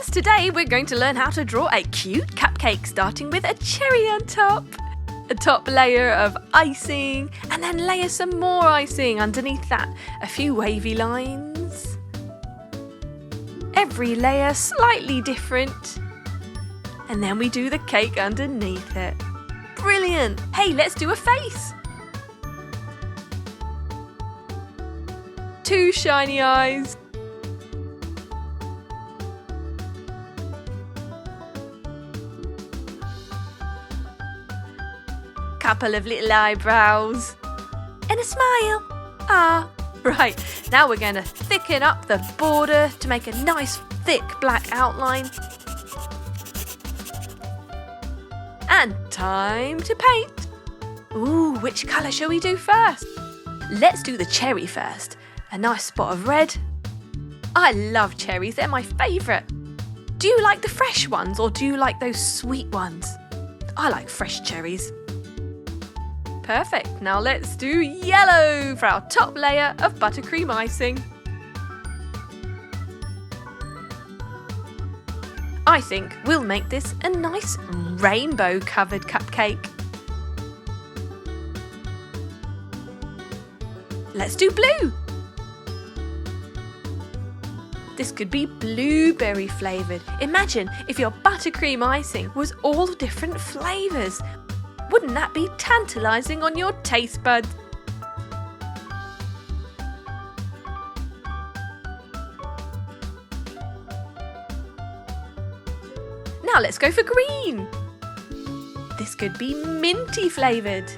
Yes, today we're going to learn how to draw a cute cupcake, starting with a cherry on top, a top layer of icing, and then layer some more icing underneath that, a few wavy lines. Every layer slightly different. And then we do the cake underneath it. Brilliant! Hey, let's do a face. 2 shiny eyes. Couple of little eyebrows. And a smile. Ah, right. Now we're going to thicken up the border to make a nice thick black outline. And time to paint. Ooh, which colour shall we do first? Let's do the cherry first. A nice spot of red. I love cherries, they're my favourite. Do you like the fresh ones or do you like those sweet ones? I like fresh cherries. Perfect, now let's do yellow for our top layer of buttercream icing. I think we'll make this a nice rainbow covered cupcake. Let's do blue. This could be blueberry flavoured. Imagine if your buttercream icing was all different flavours. Wouldn't that be tantalising on your taste buds? Now let's go for green. This could be minty flavoured.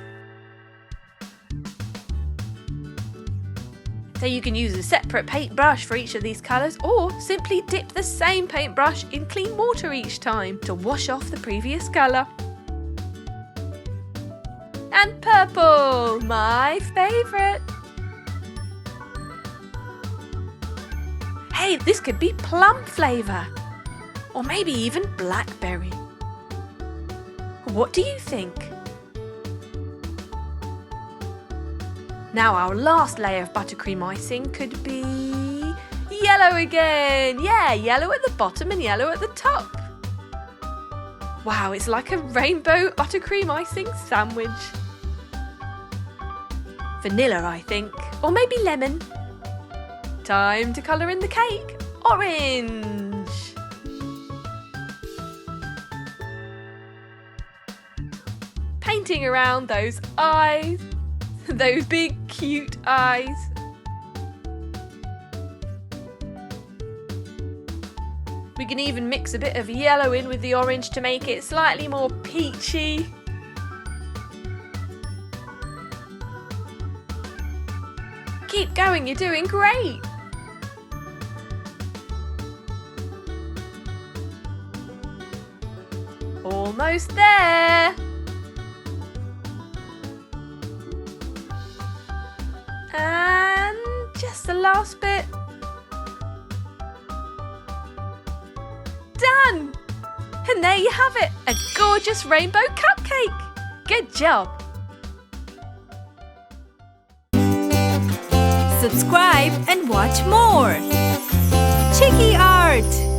So you can use a separate paintbrush for each of these colours or simply dip the same paintbrush in clean water each time to wash off the previous colour. And purple, my favourite. Hey, this could be plum flavour. Or maybe even blackberry. What do you think? Now our last layer of buttercream icing could be yellow again. Yeah, yellow at the bottom and yellow at the top. Wow, it's like a rainbow buttercream icing sandwich. Vanilla, I think, or maybe lemon. Time to colour in the cake. Orange. Painting around those eyes, those big cute eyes. We can even mix a bit of yellow in with the orange to make it slightly more peachy. Keep going, you're doing great. Almost there. And just the last bit. Done! And there you have it, a gorgeous rainbow cupcake. Good job. Subscribe and watch more. Chiki Art!